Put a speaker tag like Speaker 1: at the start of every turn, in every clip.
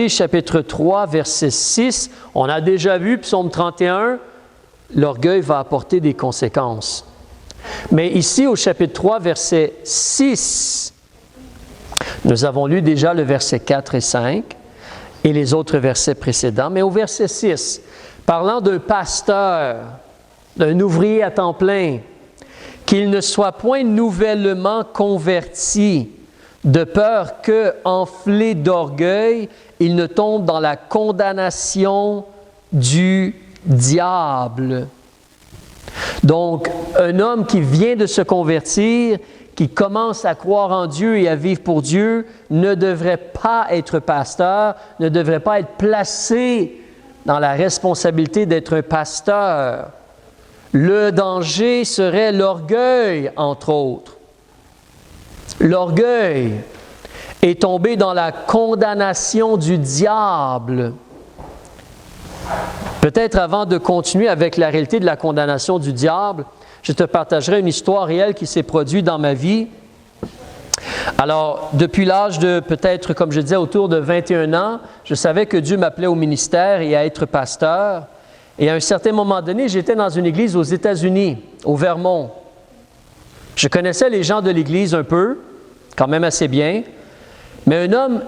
Speaker 1: Chapitre 3, verset 6, on a déjà vu, psaume 31, l'orgueil va apporter des conséquences. Mais ici, au chapitre 3, verset 6, nous avons lu déjà le verset 4 et 5 et les autres versets précédents. Mais au verset 6, parlant d'un pasteur, d'un ouvrier à temps plein, qu'il ne soit point nouvellement converti, de peur que, enflé d'orgueil, il ne tombe dans la condamnation du diable. Donc, un homme qui vient de se convertir, qui commence à croire en Dieu et à vivre pour Dieu, ne devrait pas être pasteur, ne devrait pas être placé dans la responsabilité d'être un pasteur. Le danger serait l'orgueil, entre autres. L'orgueil est tombé dans la condamnation du diable. Peut-être avant de continuer avec la réalité de la condamnation du diable, je te partagerai une histoire réelle qui s'est produite dans ma vie. Alors, depuis l'âge de peut-être, comme je disais, autour de 21 ans, je savais que Dieu m'appelait au ministère et à être pasteur. Et à un certain moment donné, j'étais dans une église aux États-Unis, au Vermont. Je connaissais les gens de l'église un peu, quand même assez bien, mais un homme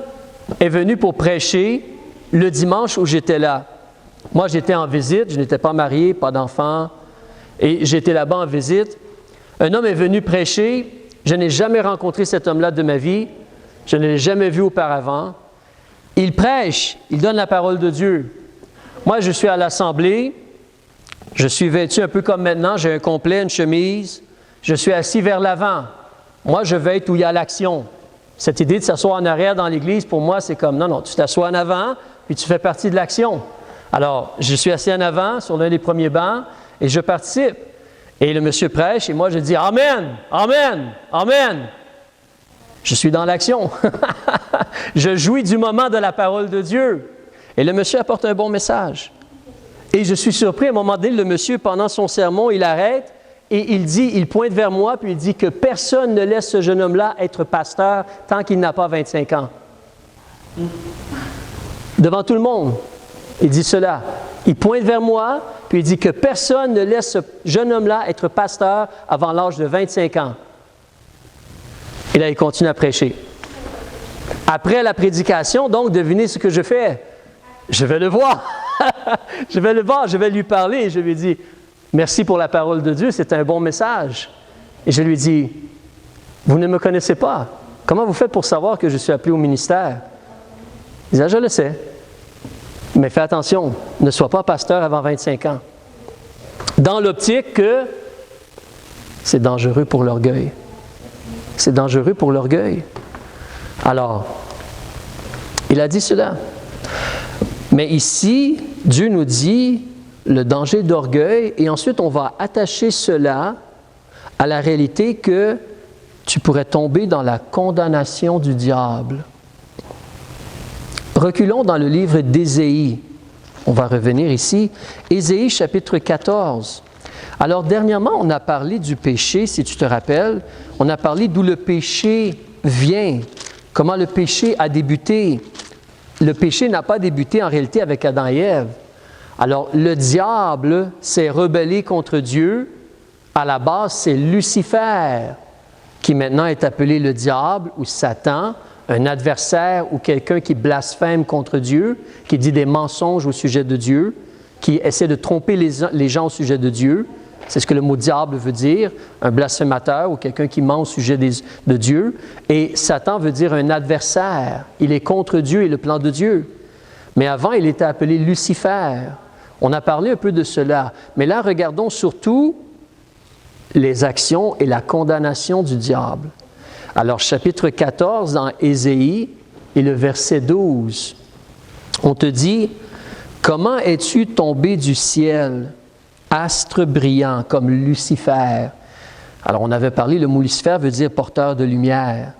Speaker 1: est venu pour prêcher le dimanche où j'étais là. Moi, j'étais en visite, je n'étais pas marié, pas d'enfant, et j'étais là-bas en visite. Un homme est venu prêcher, je n'ai jamais rencontré cet homme-là de ma vie, je ne l'ai jamais vu auparavant. Il prêche, il donne la parole de Dieu. Moi, je suis à l'assemblée, je suis vêtu un peu comme maintenant, j'ai un complet, une chemise, je suis assis vers l'avant. Moi, je veux être où il y a l'action. Cette idée de s'asseoir en arrière dans l'église, pour moi, c'est comme, non, tu t'assois en avant, puis tu fais partie de l'action. Alors, je suis assis en avant, sur l'un des premiers bancs, et je participe. Et le monsieur prêche, et moi, je dis, Amen, Amen, Amen. Je suis dans l'action. Je jouis du moment de la parole de Dieu. Et le monsieur apporte un bon message. Et je suis surpris, à un moment donné, le monsieur, pendant son sermon, il arrête, et il pointe vers moi, puis il dit que personne ne laisse ce jeune homme-là être pasteur tant qu'il n'a pas 25 ans. Devant tout le monde, il dit cela. Il pointe vers moi, puis il dit que personne ne laisse ce jeune homme-là être pasteur avant l'âge de 25 ans. Et là, il continue à prêcher. Après la prédication, donc, devinez ce que je fais. Je vais le voir. Je vais le voir, je vais lui parler. Et je lui dis, merci pour la parole de Dieu, c'est un bon message. Et je lui dis, vous ne me connaissez pas. Comment vous faites pour savoir que je suis appelé au ministère? Il dit, je le sais. Mais fais attention, ne sois pas pasteur avant 25 ans. Dans l'optique que c'est dangereux pour l'orgueil. C'est dangereux pour l'orgueil. Alors, il a dit cela. Mais ici, Dieu nous dit le danger d'orgueil et ensuite on va attacher cela à la réalité que tu pourrais tomber dans la condamnation du diable. Reculons dans le livre d'Ésaïe. On va revenir ici. Ésaïe, chapitre 14. Alors, dernièrement, on a parlé du péché, si tu te rappelles. On a parlé d'où le péché vient, comment le péché a débuté. Le péché n'a pas débuté en réalité avec Adam et Ève. Alors, le diable s'est rebellé contre Dieu. À la base, c'est Lucifer, qui maintenant est appelé le diable ou Satan, un adversaire ou quelqu'un qui blasphème contre Dieu, qui dit des mensonges au sujet de Dieu, qui essaie de tromper les gens au sujet de Dieu. C'est ce que le mot diable veut dire, un blasphémateur ou quelqu'un qui ment au sujet de Dieu. Et Satan veut dire un adversaire. Il est contre Dieu et le plan de Dieu. Mais avant, il était appelé Lucifer. On a parlé un peu de cela. Mais là, regardons surtout les actions et la condamnation du diable. Alors, chapitre 14 dans Ésaïe et le verset 12, on te dit « Comment es-tu tombé du ciel, astre brillant comme Lucifer ?» Alors, on avait parlé, le mot Lucifer veut dire porteur de lumière.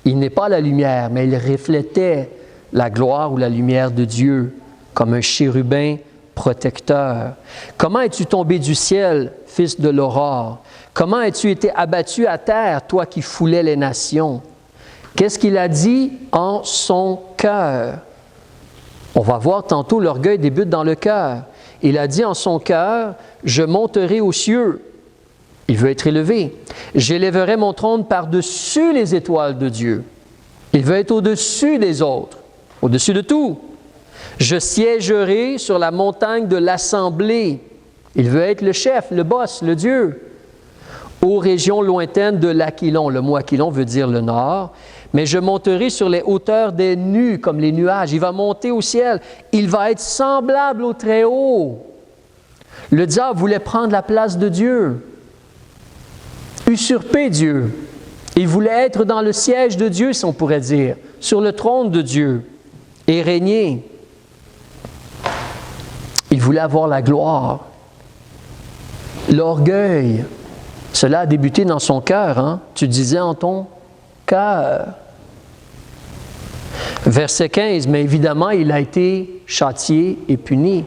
Speaker 1: Il n'est pas la lumière, mais il reflétait la gloire ou la lumière de Dieu comme un chérubin protecteur. Comment es-tu tombé du ciel, fils de l'aurore? Comment as-tu été abattu à terre, toi qui foulais les nations? Qu'est-ce qu'il a dit en son cœur? On va voir tantôt, l'orgueil débute dans le cœur. Il a dit en son cœur, « Je monterai aux cieux ». Il veut être élevé. « J'élèverai mon trône par-dessus les étoiles de Dieu ». Il veut être au-dessus des autres, au-dessus de tout. « Je siégerai sur la montagne de l'assemblée ». Il veut être le chef, le boss, le Dieu. Aux régions lointaines de l'Aquilon. Le mot Aquilon veut dire le nord. Mais je monterai sur les hauteurs des nues, comme les nuages. Il va monter au ciel. Il va être semblable au Très-Haut. Le diable voulait prendre la place de Dieu, usurper Dieu. Il voulait être dans le siège de Dieu, si on pourrait dire, sur le trône de Dieu, et régner. Il voulait avoir la gloire. L'orgueil, cela a débuté dans son cœur, hein? Tu disais en ton cœur. Verset 15, mais évidemment, il a été châtié et puni.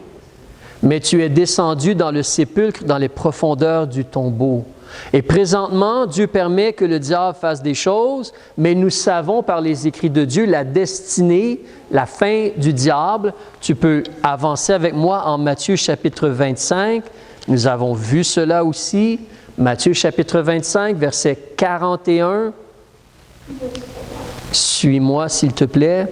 Speaker 1: Mais tu es descendu dans le sépulcre, dans les profondeurs du tombeau. Et présentement, Dieu permet que le diable fasse des choses, mais nous savons par les écrits de Dieu la destinée, la fin du diable. Tu peux avancer avec moi en Matthieu chapitre 25. Nous avons vu cela aussi. Matthieu chapitre 25, verset 41. Suis-moi, s'il te plaît.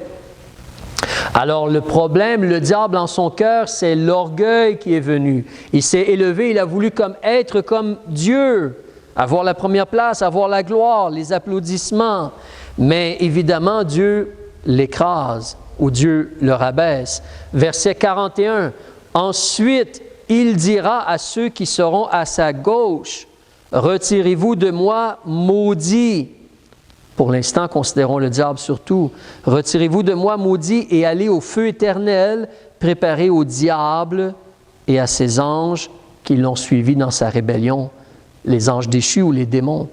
Speaker 1: Alors, le problème, le diable en son cœur, c'est l'orgueil qui est venu. Il s'est élevé, il a voulu être comme Dieu, avoir la première place, avoir la gloire, les applaudissements. Mais évidemment, Dieu l'écrase ou Dieu le rabaisse. Verset 41. Ensuite, il dira à ceux qui seront à sa gauche, « Retirez-vous de moi, maudits. » Pour l'instant, considérons le diable surtout. « Retirez-vous de moi, maudits, et allez au feu éternel, préparé au diable et à ses anges qui l'ont suivi dans sa rébellion. » Les anges déchus ou les démons.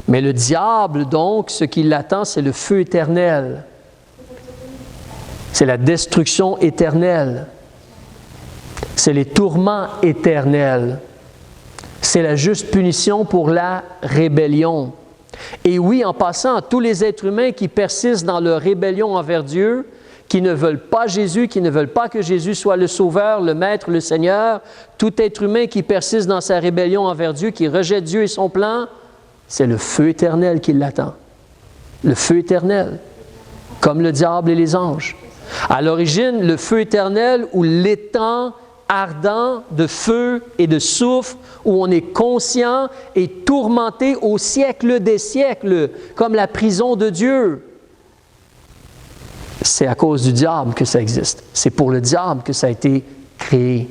Speaker 1: Mais le diable, donc, ce qui l'attend, c'est le feu éternel. C'est la destruction éternelle. C'est les tourments éternels. C'est la juste punition pour la rébellion. Et oui, en passant, tous les êtres humains qui persistent dans leur rébellion envers Dieu, qui ne veulent pas Jésus, qui ne veulent pas que Jésus soit le Sauveur, le Maître, le Seigneur, tout être humain qui persiste dans sa rébellion envers Dieu, qui rejette Dieu et son plan, c'est le feu éternel qui l'attend. Le feu éternel, comme le diable et les anges. À l'origine, le feu éternel ou l'étang ardent de feu et de soufre, où on est conscient et tourmenté au siècle des siècles, comme la prison de Dieu. C'est à cause du diable que ça existe. C'est pour le diable que ça a été créé.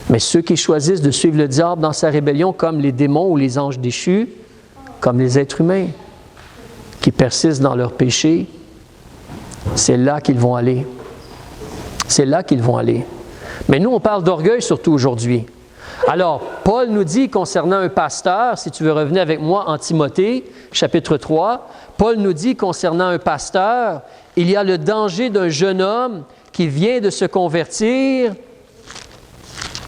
Speaker 1: Mais ceux qui choisissent de suivre le diable dans sa rébellion, comme les démons ou les anges déchus, comme les êtres humains, qui persistent dans leur péché, c'est là qu'ils vont aller. C'est là qu'ils vont aller. Mais nous, on parle d'orgueil surtout aujourd'hui. Alors, Paul nous dit concernant un pasteur, si tu veux revenir avec moi en Timothée, chapitre 3, Paul nous dit concernant un pasteur, il y a le danger d'un jeune homme qui vient de se convertir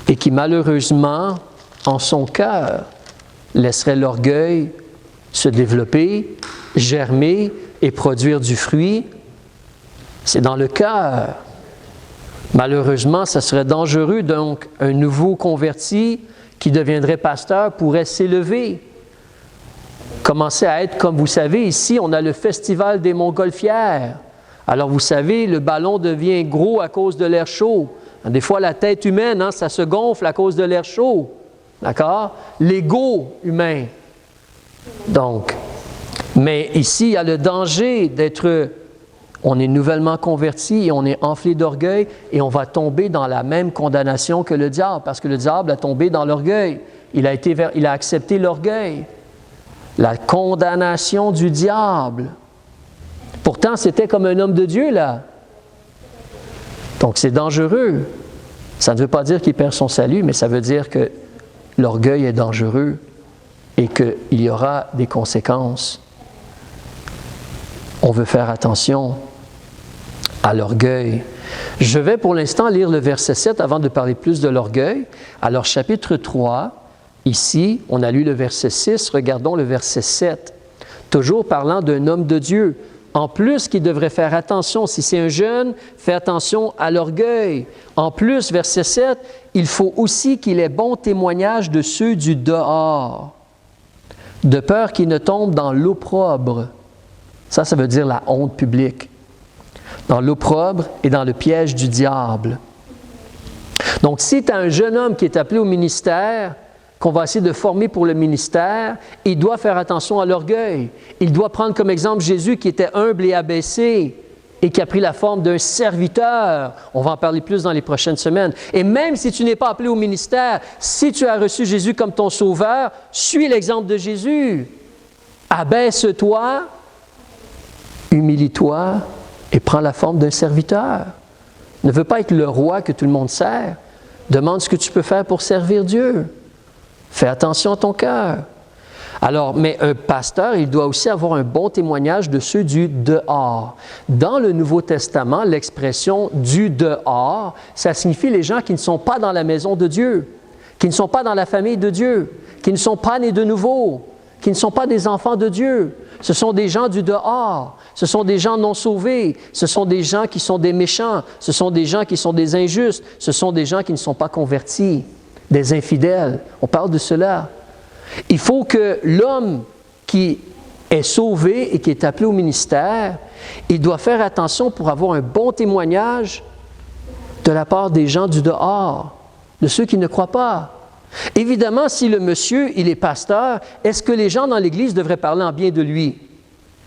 Speaker 1: et qui malheureusement, en son cœur, laisserait l'orgueil se développer, germer et produire du fruit. C'est dans le cœur. Malheureusement, ça serait dangereux, donc un nouveau converti qui deviendrait pasteur pourrait s'élever, commencer à être, comme vous savez, ici, on a le festival des montgolfières. Alors, vous savez, le ballon devient gros à cause de l'air chaud. Des fois, la tête humaine, ça se gonfle à cause de l'air chaud. D'accord? L'ego humain. Donc, mais ici, il y a le danger d'être... On est nouvellement converti et on est enflé d'orgueil et on va tomber dans la même condamnation que le diable, parce que le diable a tombé dans l'orgueil. Il a accepté l'orgueil. La condamnation du diable. Pourtant, c'était comme un homme de Dieu, là. Donc, c'est dangereux. Ça ne veut pas dire qu'il perd son salut, mais ça veut dire que l'orgueil est dangereux et qu'il y aura des conséquences. On veut faire attention à l'orgueil. Je vais pour l'instant lire le verset 7 avant de parler plus de l'orgueil. Alors, chapitre 3, ici, on a lu le verset 6, regardons le verset 7. Toujours parlant d'un homme de Dieu. en plus qu'il devrait faire attention, si c'est un jeune, fais attention à l'orgueil. En plus, verset 7, il faut aussi qu'il ait bon témoignage de ceux du dehors, de peur qu'ils ne tombent dans l'opprobre. Ça veut dire la honte publique. Dans l'opprobre et dans le piège du diable. Donc, si tu as un jeune homme qui est appelé au ministère, qu'on va essayer de former pour le ministère, il doit faire attention à l'orgueil. Il doit prendre comme exemple Jésus qui était humble et abaissé et qui a pris la forme d'un serviteur. On va en parler plus dans les prochaines semaines. Et même si tu n'es pas appelé au ministère, si tu as reçu Jésus comme ton sauveur, suis l'exemple de Jésus. Abaisse-toi, humilie-toi et prends la forme d'un serviteur. Ne veux pas être le roi que tout le monde sert. Demande ce que tu peux faire pour servir Dieu. Fais attention à ton cœur. Alors, mais un pasteur, il doit aussi avoir un bon témoignage de ceux du dehors. Dans le Nouveau Testament, l'expression du dehors, ça signifie les gens qui ne sont pas dans la maison de Dieu, qui ne sont pas dans la famille de Dieu, qui ne sont pas nés de nouveau, qui ne sont pas des enfants de Dieu. Ce sont des gens du dehors. Ce sont des gens non sauvés. Ce sont des gens qui sont des méchants. Ce sont des gens qui sont des injustes. Ce sont des gens qui ne sont pas convertis, des infidèles. On parle de cela. Il faut que l'homme qui est sauvé et qui est appelé au ministère, il doit faire attention pour avoir un bon témoignage de la part des gens du dehors, de ceux qui ne croient pas. Évidemment, si le monsieur, il est pasteur, est-ce que les gens dans l'Église devraient parler en bien de lui?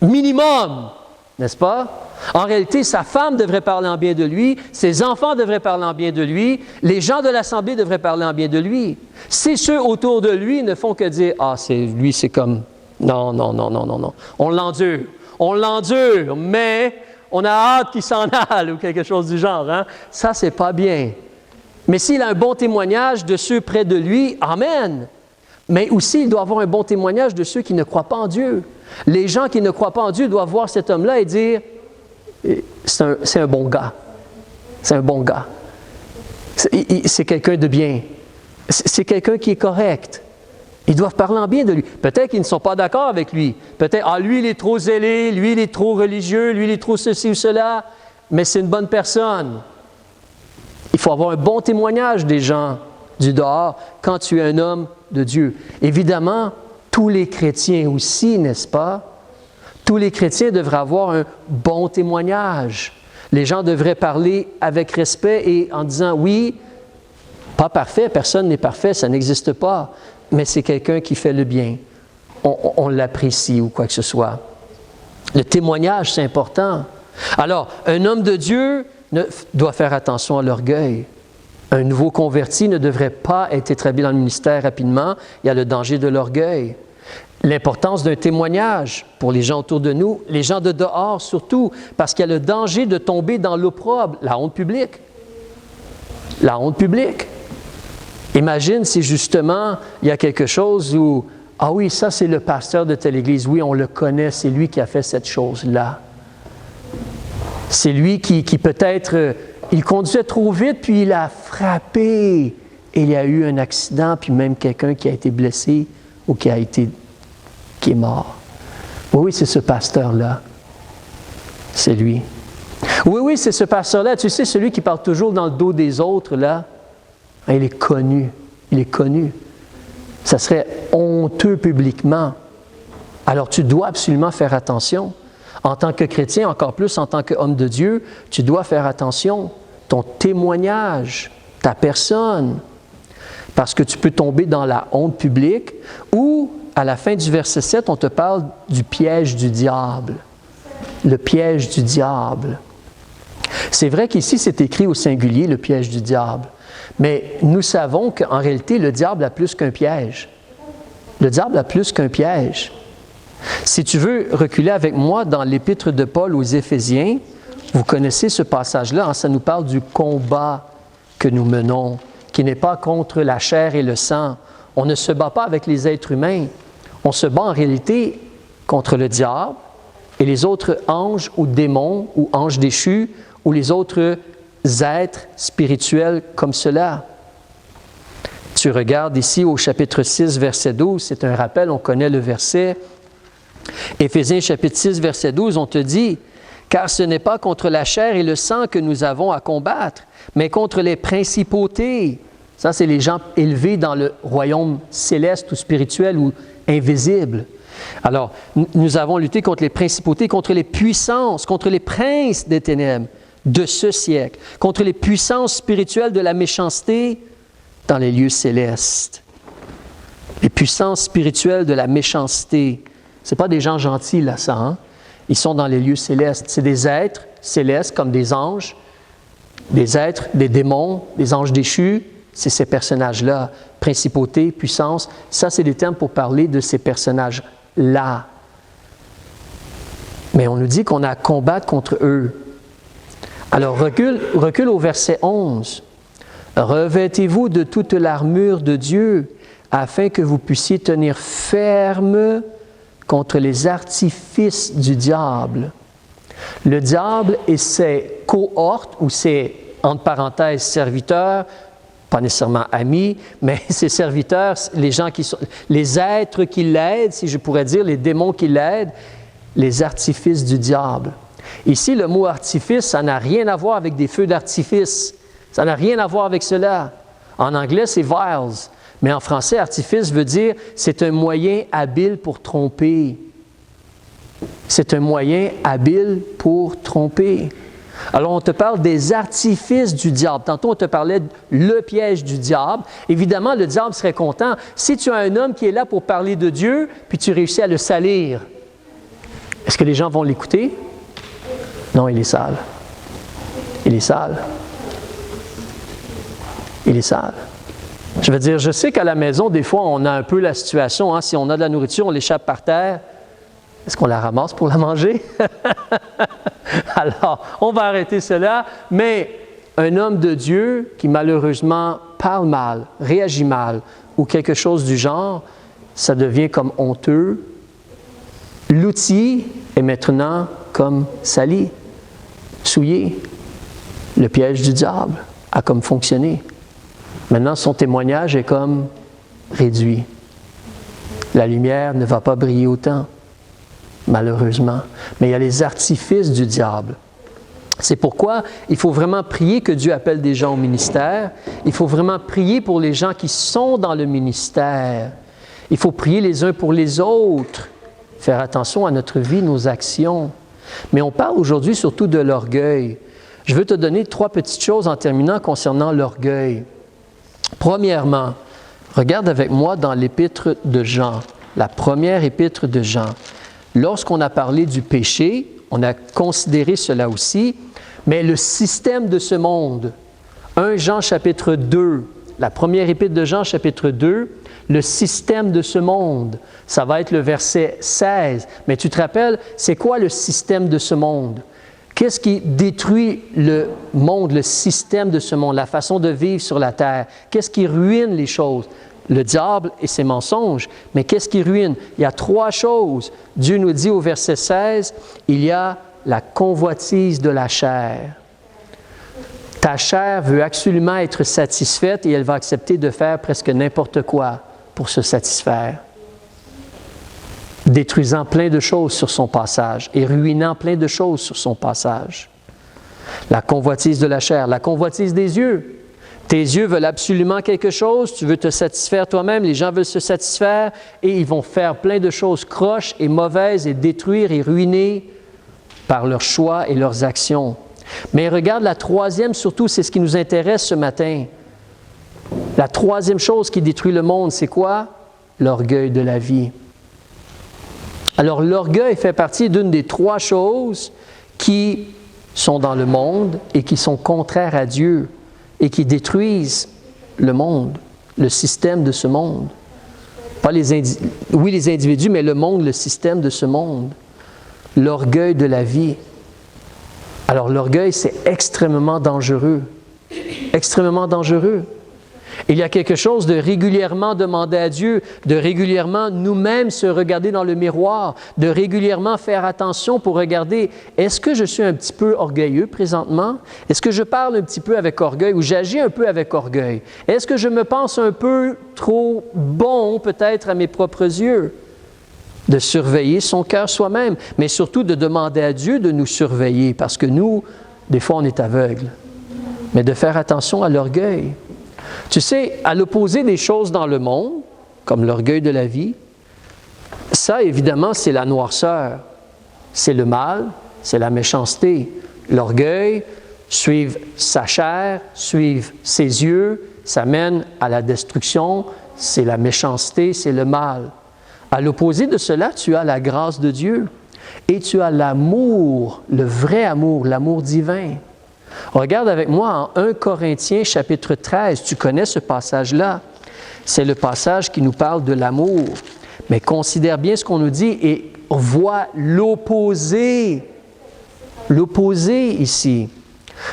Speaker 1: Minimum, n'est-ce pas? En réalité, sa femme devrait parler en bien de lui, ses enfants devraient parler en bien de lui, les gens de l'Assemblée devraient parler en bien de lui. Si ceux autour de lui ne font que dire « Ah, lui, c'est comme... » Non. On l'endure, mais on a hâte qu'il s'en aille ou quelque chose du genre. Hein? Ça, c'est pas bien. Mais s'il a un bon témoignage de ceux près de lui, amen. Mais aussi, il doit avoir un bon témoignage de ceux qui ne croient pas en Dieu. Les gens qui ne croient pas en Dieu doivent voir cet homme-là et dire « C'est un bon gars. C'est un bon gars. C'est quelqu'un de bien. C'est quelqu'un qui est correct. » Ils doivent parler en bien de lui. Peut-être qu'ils ne sont pas d'accord avec lui. Peut-être « Ah, lui, il est trop zélé. Lui, il est trop religieux. Lui, il est trop ceci ou cela. » Mais c'est une bonne personne. Il faut avoir un bon témoignage des gens du dehors quand tu es un homme de Dieu. Évidemment, tous les chrétiens aussi, n'est-ce pas? Tous les chrétiens devraient avoir un bon témoignage. Les gens devraient parler avec respect et en disant, oui, pas parfait, personne n'est parfait, ça n'existe pas, mais c'est quelqu'un qui fait le bien. On l'apprécie ou quoi que ce soit. Le témoignage, c'est important. Alors, un homme de Dieu doit faire attention à l'orgueil. Un nouveau converti ne devrait pas être établi dans le ministère rapidement. Il y a le danger de l'orgueil. L'importance d'un témoignage pour les gens autour de nous, les gens de dehors surtout, parce qu'il y a le danger de tomber dans l'opprobre, la honte publique. La honte publique. Imagine si justement il y a quelque chose où, ah oui, ça c'est le pasteur de telle église, oui, on le connaît, c'est lui qui a fait cette chose-là. C'est lui qui peut-être, il conduisait trop vite, puis il a frappé. Et il y a eu un accident, puis même quelqu'un qui a été blessé ou qui est mort. Oui, c'est ce pasteur-là. C'est lui. Oui, c'est ce pasteur-là. Tu sais, celui qui parle toujours dans le dos des autres, là. Il est connu. Il est connu. Ça serait honteux publiquement. Alors, tu dois absolument faire attention. En tant que chrétien, encore plus en tant qu'homme de Dieu, tu dois faire attention. Ton témoignage, ta personne, parce que tu peux tomber dans la honte publique ou, à la fin du verset 7, on te parle du piège du diable. Le piège du diable. C'est vrai qu'ici, c'est écrit au singulier, le piège du diable. Mais nous savons qu'en réalité, le diable a plus qu'un piège. Le diable a plus qu'un piège. Si tu veux reculer avec moi dans l'épître de Paul aux Éphésiens, vous connaissez ce passage-là, hein, ça nous parle du combat que nous menons, qui n'est pas contre la chair et le sang. On ne se bat pas avec les êtres humains. On se bat en réalité contre le diable et les autres anges ou démons ou anges déchus ou les autres êtres spirituels comme cela. Tu regardes ici au chapitre 6, verset 12, c'est un rappel, on connaît le verset. Éphésiens chapitre 6, verset 12, on te dit, « Car ce n'est pas contre la chair et le sang que nous avons à combattre, mais contre les principautés. » Ça, c'est les gens élevés dans le royaume céleste ou spirituel ou invisible. Alors, nous avons lutté contre les principautés, contre les puissances, contre les princes des ténèbres de ce siècle, contre les puissances spirituelles de la méchanceté dans les lieux célestes. Les puissances spirituelles de la méchanceté. Ce n'est pas des gens gentils, là, ça, hein? Ils sont dans les lieux célestes. C'est des êtres célestes comme des anges, des êtres, des démons, des anges déchus. C'est ces personnages-là. Principauté, puissance. Ça, c'est des termes pour parler de ces personnages-là. Mais on nous dit qu'on a à combattre contre eux. Alors, recule au verset 11. « Revêtez-vous de toute l'armure de Dieu, afin que vous puissiez tenir ferme contre les artifices du diable. » Le diable et ses cohortes, ou ses, entre parenthèses, serviteurs, pas nécessairement amis, mais ses serviteurs, les gens qui sont, les êtres qui l'aident, si je pourrais dire, les démons qui l'aident, les artifices du diable. Ici, le mot artifice, ça n'a rien à voir avec des feux d'artifice. Ça n'a rien à voir avec cela. En anglais, c'est vials. Mais en français, artifice veut dire c'est un moyen habile pour tromper. C'est un moyen habile pour tromper. Alors, on te parle des artifices du diable. Tantôt, on te parlait de le piège du diable. Évidemment, le diable serait content si tu as un homme qui est là pour parler de Dieu, puis tu réussis à le salir. Est-ce que les gens vont l'écouter? Non, il est sale. Il est sale. Il est sale. Je veux dire, je sais qu'à la maison, des fois, on a un peu la situation, hein, si on a de la nourriture, on l'échappe par terre. Est-ce qu'on la ramasse pour la manger? Alors, on va arrêter cela, mais un homme de Dieu qui malheureusement parle mal, réagit mal, ou quelque chose du genre, ça devient comme honteux. L'outil est maintenant comme sali, souillé. Le piège du diable a comme fonctionné. Maintenant, son témoignage est comme réduit. La lumière ne va pas briller autant, malheureusement. Mais il y a les artifices du diable. C'est pourquoi il faut vraiment prier que Dieu appelle des gens au ministère. Il faut vraiment prier pour les gens qui sont dans le ministère. Il faut prier les uns pour les autres. Faire attention à notre vie, nos actions. Mais on parle aujourd'hui surtout de l'orgueil. Je veux te donner 3 petites choses en terminant concernant l'orgueil. Premièrement, regarde avec moi dans l'épître de Jean, la première épître de Jean. Lorsqu'on a parlé du péché, on a considéré cela aussi, mais le système de ce monde, 1 Jean chapitre 2, la première épître de Jean chapitre 2, le système de ce monde, ça va être le verset 16. Mais tu te rappelles, c'est quoi le système de ce monde? Qu'est-ce qui détruit le monde, le système de ce monde, la façon de vivre sur la terre? Qu'est-ce qui ruine les choses? Le diable et ses mensonges. Mais qu'est-ce qui ruine? Il y a 3 choses. Dieu nous dit au verset 16, il y a la convoitise de la chair. Ta chair veut absolument être satisfaite et elle va accepter de faire presque n'importe quoi pour se satisfaire. Détruisant plein de choses sur son passage et ruinant plein de choses sur son passage. La convoitise de la chair, la convoitise des yeux. Tes yeux veulent absolument quelque chose, tu veux te satisfaire toi-même, les gens veulent se satisfaire et ils vont faire plein de choses croches et mauvaises et détruire et ruiner par leurs choix et leurs actions. Mais regarde la 3e surtout, c'est ce qui nous intéresse ce matin. La 3e chose qui détruit le monde, c'est quoi? L'orgueil de la vie. Alors, l'orgueil fait partie d'une des 3 choses qui sont dans le monde et qui sont contraires à Dieu et qui détruisent le monde, le système de ce monde. Pas les individus, mais le monde, le système de ce monde. L'orgueil de la vie. Alors, l'orgueil, c'est extrêmement dangereux. Extrêmement dangereux. Il y a quelque chose de régulièrement demander à Dieu, de régulièrement nous-mêmes se regarder dans le miroir, de régulièrement faire attention pour regarder, est-ce que je suis un petit peu orgueilleux présentement? Est-ce que je parle un petit peu avec orgueil ou j'agis un peu avec orgueil? Est-ce que je me pense un peu trop bon peut-être à mes propres yeux? de surveiller son cœur soi-même, mais surtout de demander à Dieu de nous surveiller, parce que nous, des fois, on est aveugle. Mais de faire attention à l'orgueil. Tu sais, à l'opposé des choses dans le monde, comme l'orgueil de la vie, ça, évidemment, c'est la noirceur, c'est le mal, c'est la méchanceté. L'orgueil, suivre sa chair, suivre ses yeux, ça mène à la destruction, c'est la méchanceté, c'est le mal. À l'opposé de cela, tu as la grâce de Dieu et tu as l'amour, le vrai amour, l'amour divin. Regarde avec moi en 1 Corinthiens chapitre 13, tu connais ce passage-là. C'est le passage qui nous parle de l'amour. Mais considère bien ce qu'on nous dit et vois l'opposé ici.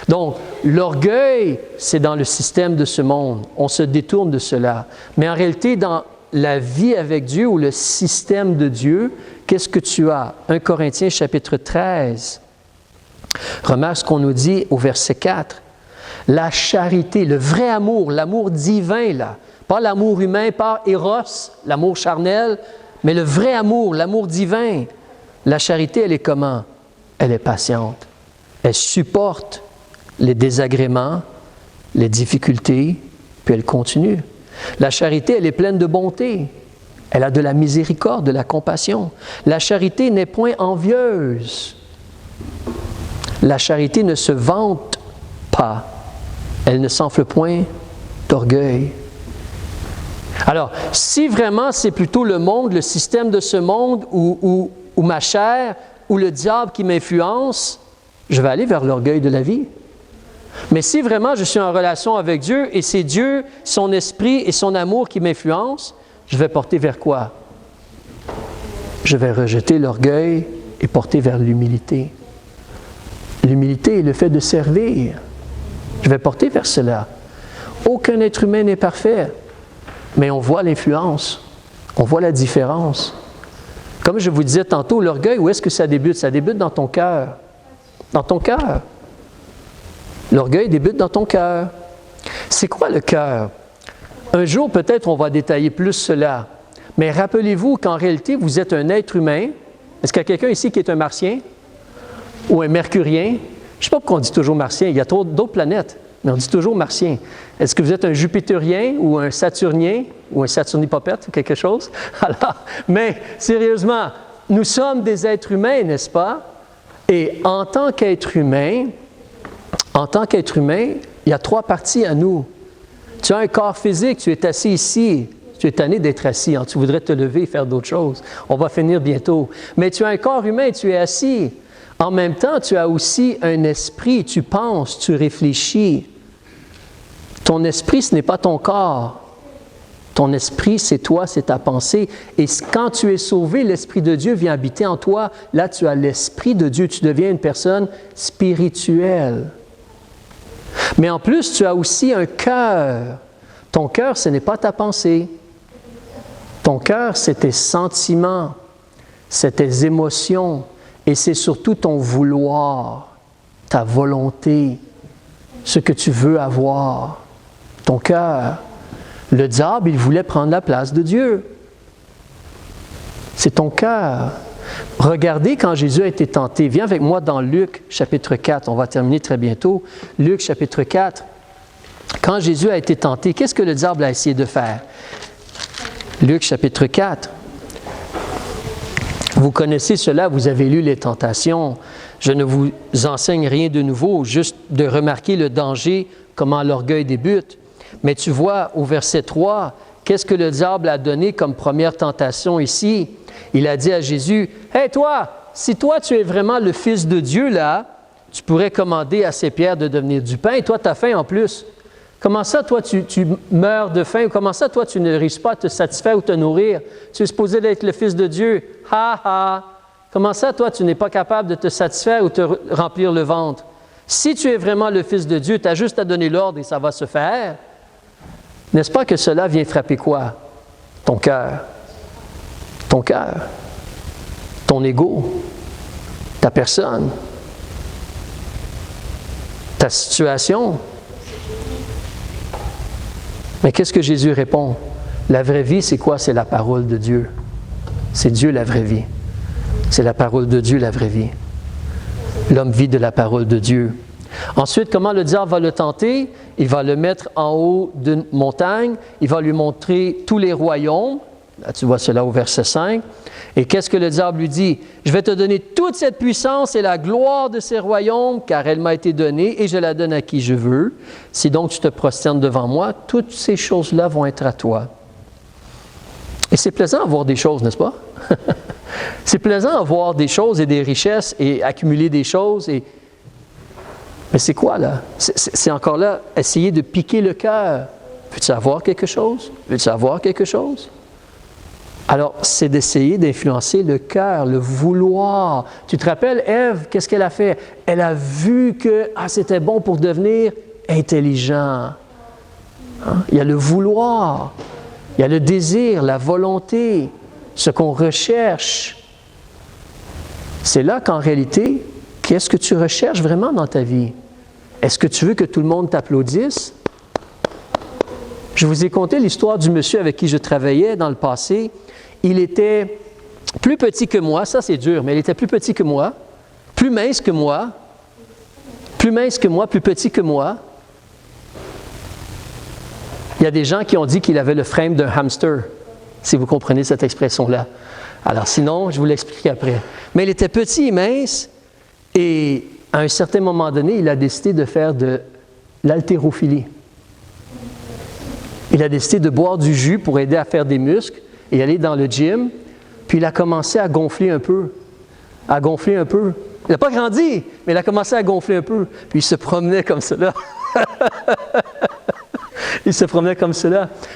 Speaker 1: Donc, l'orgueil, c'est dans le système de ce monde. On se détourne de cela. Mais en réalité, dans la vie avec Dieu ou le système de Dieu, qu'est-ce que tu as? 1 Corinthiens chapitre 13. Remarque ce qu'on nous dit au verset 4. La charité, le vrai amour, l'amour divin, là. Pas l'amour humain, pas Eros, l'amour charnel, mais le vrai amour, l'amour divin. La charité, elle est comment? Elle est patiente. Elle supporte les désagréments, les difficultés, puis elle continue. La charité, elle est pleine de bonté. Elle a de la miséricorde, de la compassion. La charité n'est point envieuse. La charité ne se vante pas. Elle ne s'enfle point d'orgueil. Alors, si vraiment c'est plutôt le monde, le système de ce monde ou ma chair ou le diable qui m'influence, je vais aller vers l'orgueil de la vie. Mais si vraiment je suis en relation avec Dieu et c'est Dieu, son esprit et son amour qui m'influencent, je vais porter vers quoi? Je vais rejeter l'orgueil et porter vers l'humilité. L'humilité est le fait de servir. Je vais porter vers cela. Aucun être humain n'est parfait, mais on voit l'influence, on voit la différence. Comme je vous disais tantôt, l'orgueil, où est-ce que ça débute? Ça débute dans ton cœur. Dans ton cœur. L'orgueil débute dans ton cœur. C'est quoi le cœur? Un jour, peut-être, on va détailler plus cela. Mais rappelez-vous qu'en réalité, vous êtes un être humain. Est-ce qu'il y a quelqu'un ici qui est un martien? Ou un mercurien? Je ne sais pas pourquoi on dit toujours martien. Il y a d'autres planètes, mais on dit toujours martien. Est-ce que vous êtes un jupitérien ou un saturnien ou un saturnipopette ou quelque chose? Alors, mais sérieusement, nous sommes des êtres humains, n'est-ce pas? Et en tant qu'être humain, il y a 3 parties à nous. Tu as un corps physique, tu es assis ici. Tu es tanné d'être assis, hein, tu voudrais te lever et faire d'autres choses. On va finir bientôt. Mais tu as un corps humain, tu es assis. En même temps, tu as aussi un esprit, tu penses, tu réfléchis. Ton esprit, ce n'est pas ton corps. Ton esprit, c'est toi, c'est ta pensée. Et quand tu es sauvé, l'Esprit de Dieu vient habiter en toi. Là, tu as l'Esprit de Dieu, tu deviens une personne spirituelle. Mais en plus, tu as aussi un cœur. Ton cœur, ce n'est pas ta pensée. Ton cœur, c'est tes sentiments, c'est tes émotions et c'est surtout ton vouloir, ta volonté, ce que tu veux avoir. Ton cœur. Le diable, il voulait prendre la place de Dieu. C'est ton cœur. Regardez quand Jésus a été tenté. Viens avec moi dans Luc, chapitre 4. On va terminer très bientôt. Luc, chapitre 4. Quand Jésus a été tenté, qu'est-ce que le diable a essayé de faire? Luc, chapitre 4. Vous connaissez cela, vous avez lu les tentations. Je ne vous enseigne rien de nouveau, juste de remarquer le danger, comment l'orgueil débute. Mais tu vois, au verset 3, qu'est-ce que le diable a donné comme première tentation ici? Il a dit à Jésus, « Hey toi, si toi tu es vraiment le Fils de Dieu là, tu pourrais commander à ces pierres de devenir du pain, et toi tu as faim en plus. Comment ça, toi, tu meurs de faim? Comment ça, toi, tu ne réussis pas à te satisfaire ou te nourrir? Tu es supposé être le Fils de Dieu. Ha, ha! Comment ça, toi, tu n'es pas capable de te satisfaire ou te remplir le ventre? Si tu es vraiment le Fils de Dieu, tu as juste à donner l'ordre et ça va se faire. N'est-ce pas que cela vient frapper quoi? Ton cœur. Ton cœur. Ton ego. Ta personne. Ta situation. Mais qu'est-ce que Jésus répond? La vraie vie, c'est quoi? C'est la parole de Dieu. C'est Dieu la vraie vie. C'est la parole de Dieu la vraie vie. L'homme vit de la parole de Dieu. Ensuite, comment le diable va le tenter? Il va le mettre en haut d'une montagne. Il va lui montrer tous les royaumes. Là, tu vois cela au verset 5. Et qu'est-ce que le diable lui dit? Je vais te donner toute cette puissance et la gloire de ces royaumes, car elle m'a été donnée et je la donne à qui je veux. Si donc tu te prosternes devant moi, toutes ces choses-là vont être à toi. Et c'est plaisant d'avoir des choses, n'est-ce pas? C'est plaisant d'avoir des choses et des richesses et accumuler des choses. Mais c'est quoi là? C'est encore là, essayer de piquer le cœur. Veux-tu avoir quelque chose? Veux-tu avoir quelque chose? Alors, c'est d'essayer d'influencer le cœur, le vouloir. Tu te rappelles, Ève, qu'est-ce qu'elle a fait? Elle a vu que c'était bon pour devenir intelligent. Hein? Il y a le vouloir, il y a le désir, la volonté, ce qu'on recherche. C'est là qu'en réalité, qu'est-ce que tu recherches vraiment dans ta vie? Est-ce que tu veux que tout le monde t'applaudisse? Je vous ai conté l'histoire du monsieur avec qui je travaillais dans le passé. Il était plus petit que moi, ça c'est dur, mais il était plus petit que moi, plus mince que moi, plus petit que moi. Il y a des gens qui ont dit qu'il avait le frame d'un hamster, si vous comprenez cette expression-là. Alors sinon, je vous l'explique après. Mais il était petit et mince, et à un certain moment donné, il a décidé de faire de l'haltérophilie. Il a décidé de boire du jus pour aider à faire des muscles et aller dans le gym. Puis il a commencé à gonfler un peu. Il n'a pas grandi, mais il a commencé à gonfler un peu. Puis il se promenait comme cela.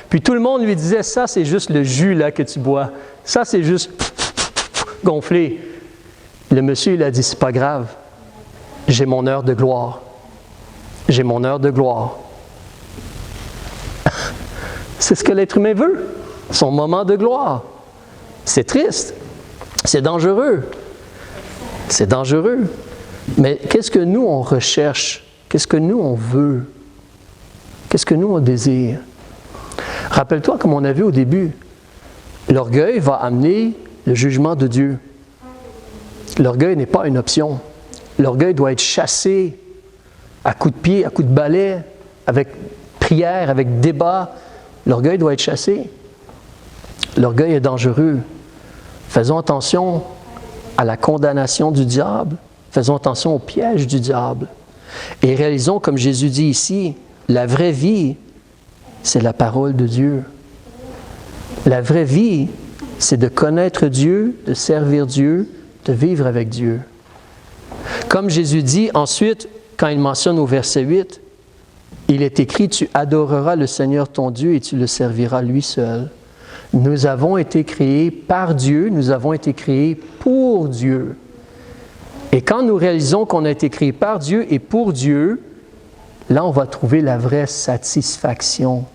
Speaker 1: Puis tout le monde lui disait, ça c'est juste le jus là que tu bois. Ça c'est juste gonfler. Le monsieur, il a dit, c'est pas grave. J'ai mon heure de gloire. C'est ce que l'être humain veut, son moment de gloire. C'est triste, c'est dangereux. Mais qu'est-ce que nous, on recherche? Qu'est-ce que nous, on veut? Qu'est-ce que nous, on désire? Rappelle-toi, comme on a vu au début, l'orgueil va amener le jugement de Dieu. L'orgueil n'est pas une option. L'orgueil doit être chassé à coups de pied, à coups de balai, avec prière, avec débat. L'orgueil doit être chassé. L'orgueil est dangereux. Faisons attention à la condamnation du diable. Faisons attention au piège du diable. Et réalisons, comme Jésus dit ici, la vraie vie, c'est la parole de Dieu. La vraie vie, c'est de connaître Dieu, de servir Dieu, de vivre avec Dieu. Comme Jésus dit ensuite, quand il mentionne au verset 8, il est écrit, tu adoreras le Seigneur ton Dieu et tu le serviras lui seul. Nous avons été créés par Dieu, nous avons été créés pour Dieu. Et quand nous réalisons qu'on a été créés par Dieu et pour Dieu, là on va trouver la vraie satisfaction,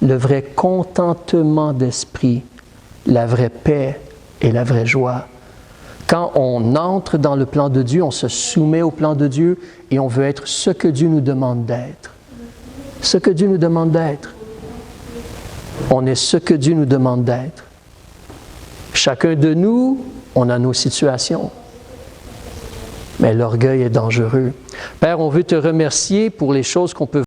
Speaker 1: le vrai contentement d'esprit, la vraie paix et la vraie joie. Quand on entre dans le plan de Dieu, on se soumet au plan de Dieu et on veut être ce que Dieu nous demande d'être. Ce que Dieu nous demande d'être. On est ce que Dieu nous demande d'être. Chacun de nous, on a nos situations. Mais l'orgueil est dangereux. Père, on veut te remercier pour les choses qu'on peut